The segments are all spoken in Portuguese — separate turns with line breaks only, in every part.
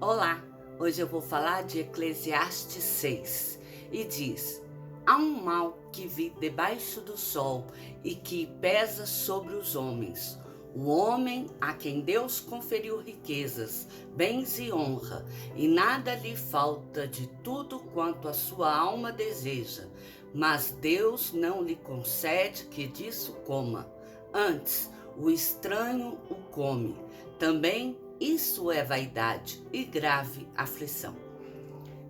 Olá, hoje eu vou falar de Eclesiastes 6 e diz: há um mal que vi debaixo do sol e que pesa sobre os homens. O homem a quem Deus conferiu riquezas, bens e honra, e nada lhe falta de tudo quanto a sua alma deseja, mas Deus não lhe concede que disso coma. Antes, o estranho o come. Também isso é vaidade e grave aflição.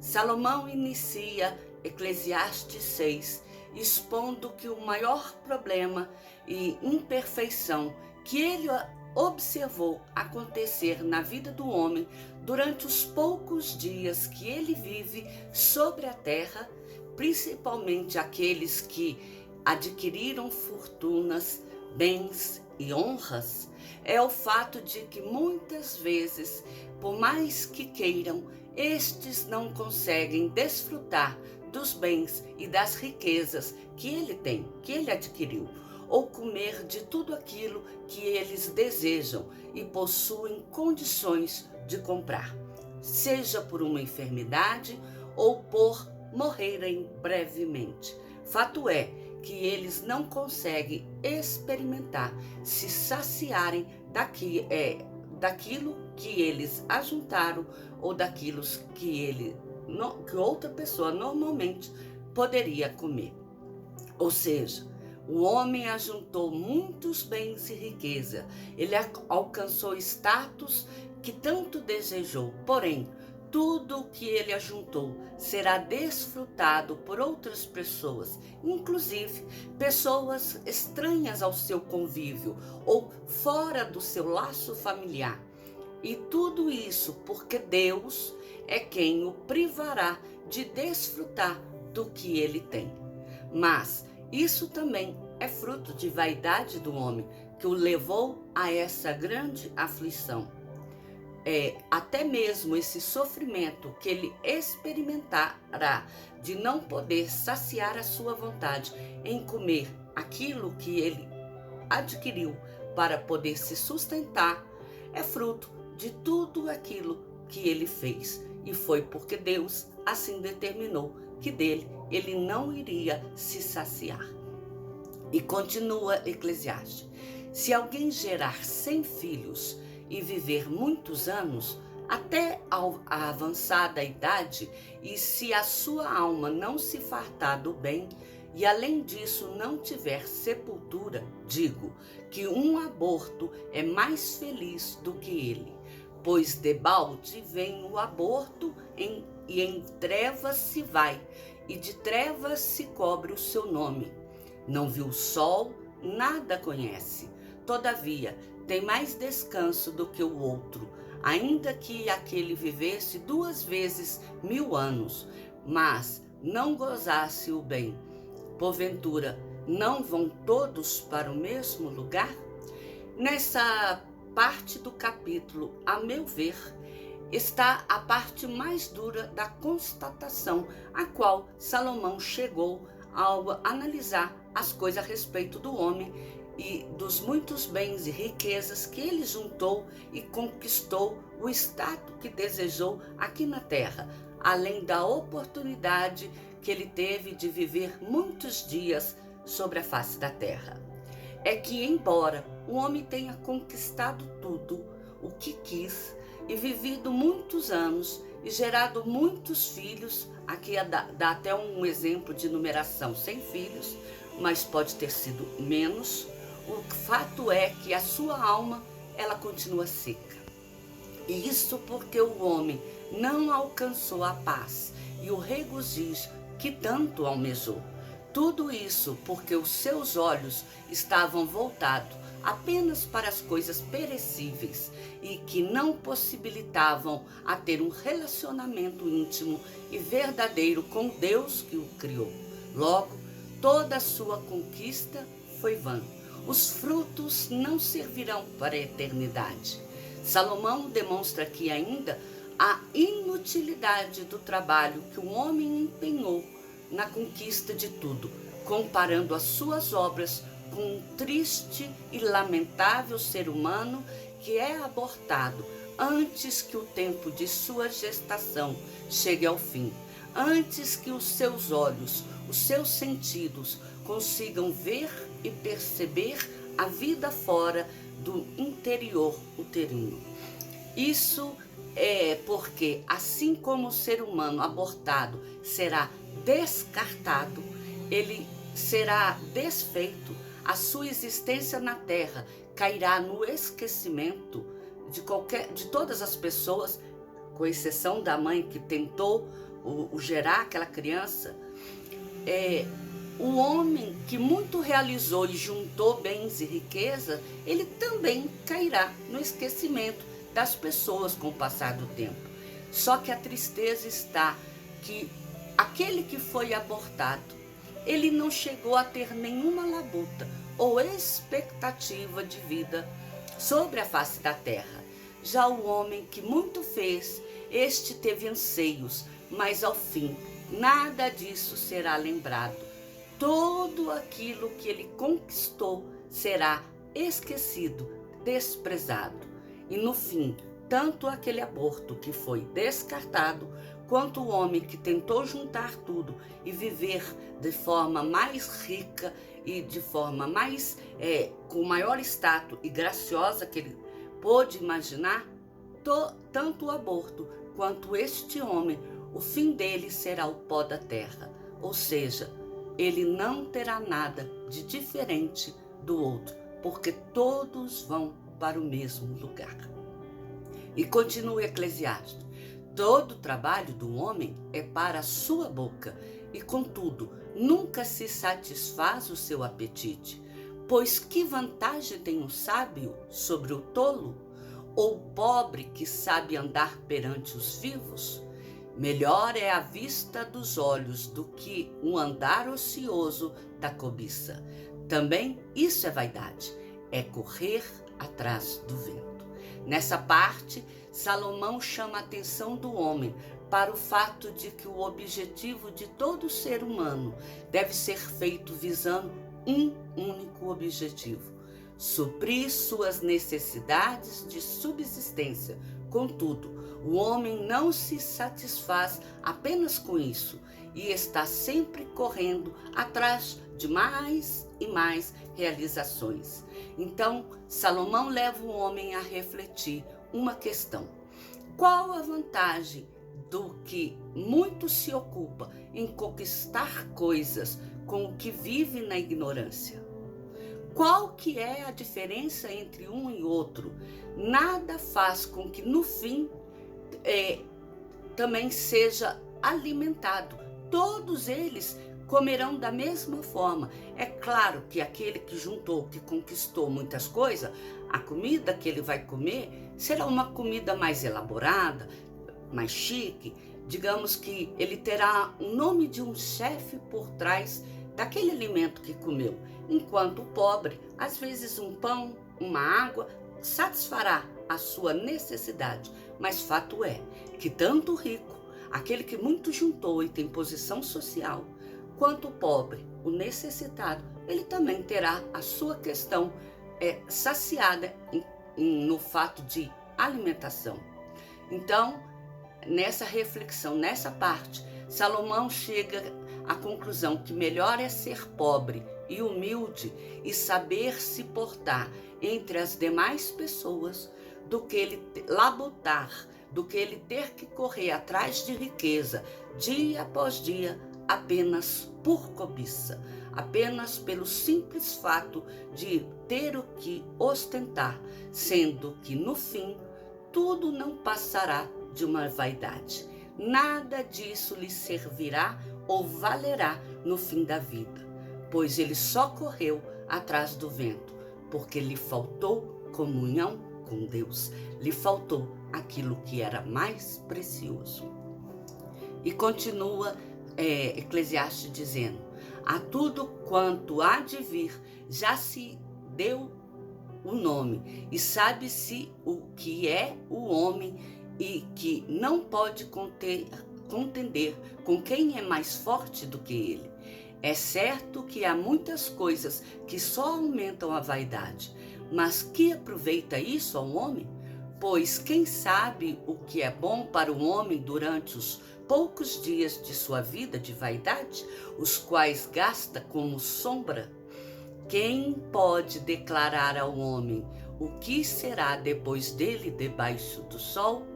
Salomão inicia Eclesiastes 6 expondo que o maior problema e imperfeição que ele observou acontecer na vida do homem durante os poucos dias que ele vive sobre a terra, principalmente aqueles que adquiriram fortunas, bens e honras, é o fato de que muitas vezes, por mais que queiram, estes não conseguem desfrutar dos bens e das riquezas que ele tem, que ele adquiriu, ou comer de tudo aquilo que eles desejam e possuem condições de comprar, seja por uma enfermidade ou por morrerem brevemente. Fato é que eles não conseguem experimentar, se saciarem daquilo que eles ajuntaram ou daquilo que outra pessoa normalmente poderia comer. Ou seja, o homem ajuntou muitos bens e riqueza, ele alcançou status que tanto desejou, porém, tudo o que ele ajuntou será desfrutado por outras pessoas, inclusive pessoas estranhas ao seu convívio ou fora do seu laço familiar. E tudo isso porque Deus é quem o privará de desfrutar do que ele tem. Mas isso também é fruto de vaidade do homem, que o levou a essa grande aflição. Até mesmo esse sofrimento que ele experimentará de não poder saciar a sua vontade em comer aquilo que ele adquiriu para poder se sustentar, é fruto de tudo aquilo que ele fez. E foi porque Deus assim determinou que dele ele não iria se saciar. E continua Eclesiastes: se alguém gerar 100 filhos e viver muitos anos, até a avançada idade, e se a sua alma não se fartar do bem, e além disso não tiver sepultura, digo que um aborto é mais feliz do que ele, pois debalde vem o aborto e em trevas se vai, e de trevas se cobre o seu nome. Não viu o sol, nada conhece. Todavia, tem mais descanso do que o outro, ainda que aquele vivesse 2 vezes 1000 anos, mas não gozasse o bem. Porventura, não vão todos para o mesmo lugar? Nessa parte do capítulo, a meu ver, está a parte mais dura da constatação a qual Salomão chegou ao analisar as coisas a respeito do homem e dos muitos bens e riquezas que ele juntou e conquistou o status que desejou aqui na terra, além da oportunidade que ele teve de viver muitos dias sobre a face da terra. É que, embora o homem tenha conquistado tudo o que quis e vivido muitos anos e gerado muitos filhos, aqui dá até um exemplo de numeração, 100 filhos, mas pode ter sido menos, o fato é que a sua alma, ela continua seca. E isso porque o homem não alcançou a paz e o regozijo que tanto almejou. Tudo isso porque os seus olhos estavam voltados apenas para as coisas perecíveis e que não possibilitavam a ter um relacionamento íntimo e verdadeiro com Deus que o criou. Logo, toda a sua conquista foi vã. Os frutos não servirão para a eternidade. Salomão demonstra aqui ainda a inutilidade do trabalho que o homem empenhou na conquista de tudo, comparando as suas obras com um triste e lamentável ser humano que é abortado antes que o tempo de sua gestação chegue ao fim, antes que os seus olhos, os seus sentidos consigam ver e perceber a vida fora do interior uterino. Isso é porque, assim como o ser humano abortado será descartado, ele será desfeito, a sua existência na Terra cairá no esquecimento de todas as pessoas, com exceção da mãe que tentou gerar aquela criança. O homem que muito realizou e juntou bens e riqueza, ele também cairá no esquecimento das pessoas com o passar do tempo. Só que a tristeza está que aquele que foi abortado, ele não chegou a ter nenhuma labuta ou expectativa de vida sobre a face da terra. Já o homem que muito fez, este teve anseios, mas ao fim nada disso será lembrado. Todo aquilo que ele conquistou será esquecido, desprezado. E no fim, tanto aquele aborto que foi descartado, quanto o homem que tentou juntar tudo e viver de forma mais rica e de forma mais, com maior status e graciosa que ele pôde imaginar, tanto o aborto quanto este homem, o fim dele será o pó da terra. Ou seja, ele não terá nada de diferente do outro, porque todos vão para o mesmo lugar. E continua Eclesiastes: todo trabalho do homem é para a sua boca, e contudo, nunca se satisfaz o seu apetite. Pois que vantagem tem o sábio sobre o tolo? Ou o pobre que sabe andar perante os vivos? Melhor é a vista dos olhos do que um andar ocioso da cobiça. Também isso é vaidade, é correr atrás do vento. Nessa parte, Salomão chama a atenção do homem para o fato de que o objetivo de todo ser humano deve ser feito visando um único objetivo: suprir suas necessidades de subsistência. Contudo, o homem não se satisfaz apenas com isso e está sempre correndo atrás de mais e mais realizações. Então, Salomão leva o homem a refletir uma questão: qual a vantagem do que muito se ocupa em conquistar coisas com o que vive na ignorância? Qual que é a diferença entre um e outro? Nada faz com que no fim também seja alimentado. Todos eles comerão da mesma forma. É claro que aquele que juntou, que conquistou muitas coisas, a comida que ele vai comer será uma comida mais elaborada, mais chique. Digamos que ele terá o nome de um chefe por trás daquele alimento que comeu. Enquanto o pobre, às vezes um pão, uma água, satisfará a sua necessidade. Mas fato é que tanto o rico, aquele que muito juntou e tem posição social, quanto o pobre, o necessitado, ele também terá a sua questão saciada no fato de alimentação. Então, nessa reflexão, nessa parte, Salomão chega à conclusão que melhor é ser pobre e humilde e saber se portar entre as demais pessoas do que ele labutar, do que ele ter que correr atrás de riqueza dia após dia apenas por cobiça, apenas pelo simples fato de ter o que ostentar, sendo que no fim tudo não passará de uma vaidade. Nada disso lhe servirá ou valerá no fim da vida, pois ele só correu atrás do vento, porque lhe faltou comunhão com Deus, lhe faltou aquilo que era mais precioso. E continua Eclesiastes dizendo: a tudo quanto há de vir já se deu o nome, e sabe-se o que é o homem, e que não pode contender com quem é mais forte do que ele. É certo que há muitas coisas que só aumentam a vaidade, mas que aproveita isso ao homem? Pois quem sabe o que é bom para o homem durante os poucos dias de sua vida de vaidade, os quais gasta como sombra? Quem pode declarar ao homem o que será depois dele debaixo do sol?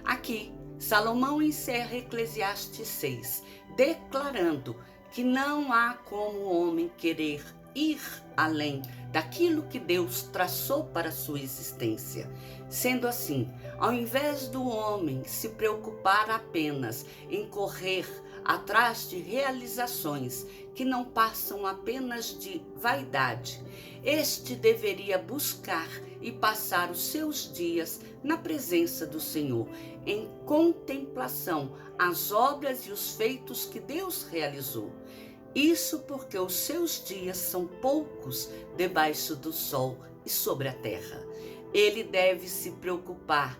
Aqui, Salomão encerra Eclesiastes 6, declarando que não há como o homem querer ir além daquilo que Deus traçou para sua existência. Sendo assim, ao invés do homem se preocupar apenas em correr atrás de realizações que não passam apenas de vaidade, este deveria buscar e passar os seus dias na presença do Senhor, em contemplação às obras e os feitos que Deus realizou. Isso porque os seus dias são poucos debaixo do sol e sobre a terra. Ele deve se preocupar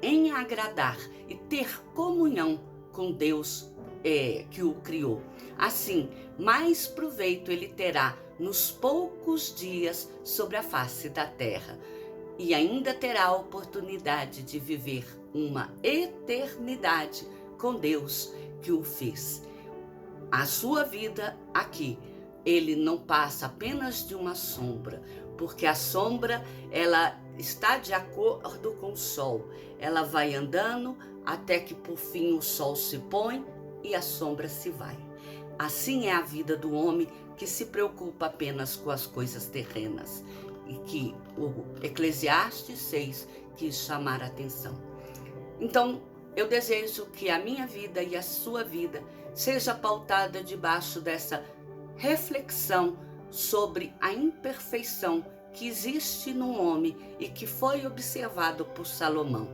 em agradar e ter comunhão com Deus que o criou. Assim, mais proveito ele terá nos poucos dias sobre a face da terra e ainda terá a oportunidade de viver uma eternidade com Deus que o fez. A sua vida aqui, ele não passa apenas de uma sombra, porque a sombra, ela está de acordo com o sol. Ela vai andando até que por fim o sol se põe e a sombra se vai. Assim é a vida do homem que se preocupa apenas com as coisas terrenas e que o Eclesiastes 6 quis chamar a atenção. Então, eu desejo que a minha vida e a sua vida seja pautada debaixo dessa reflexão sobre a imperfeição que existe no homem e que foi observado por Salomão,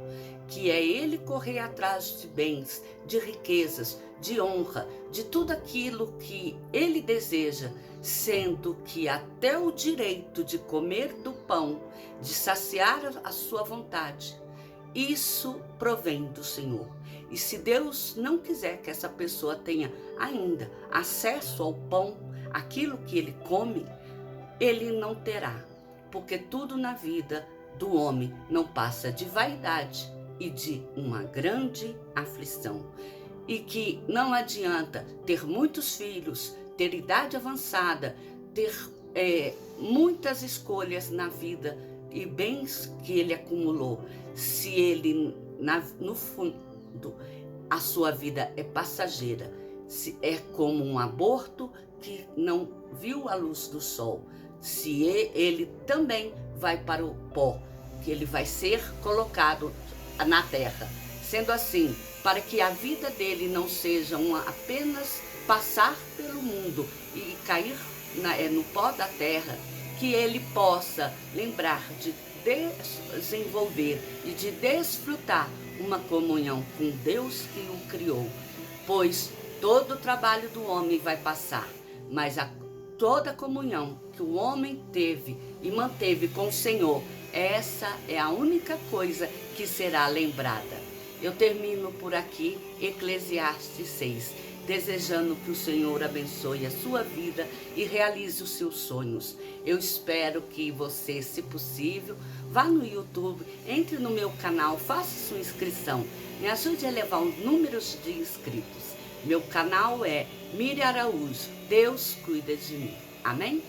que é ele correr atrás de bens, de riquezas, de honra, de tudo aquilo que ele deseja, sendo que até o direito de comer do pão, de saciar a sua vontade, isso provém do Senhor. E se Deus não quiser que essa pessoa tenha ainda acesso ao pão, aquilo que ele come, ele não terá, porque tudo na vida do homem não passa de vaidade e de uma grande aflição. E que não adianta ter muitos filhos, ter idade avançada, ter muitas escolhas na vida e bens que ele acumulou, se ele, no fundo, a sua vida é passageira, se é como um aborto que não viu a luz do sol, se ele também vai para o pó, que ele vai ser colocado na terra. Sendo assim, para que a vida dele não seja apenas passar pelo mundo e cair no pó da terra, que ele possa lembrar de desenvolver e de desfrutar uma comunhão com Deus que o criou, pois todo o trabalho do homem vai passar, mas toda a comunhão que o homem teve e manteve com o Senhor, essa é a única coisa que será lembrada. Eu termino por aqui Eclesiastes 6, desejando que o Senhor abençoe a sua vida e realize os seus sonhos. Eu espero que você, se possível, vá no YouTube, entre no meu canal, faça sua inscrição, me ajude a elevar os números de inscritos. Meu canal é Miriam Araújo. Deus cuida de mim. Amém?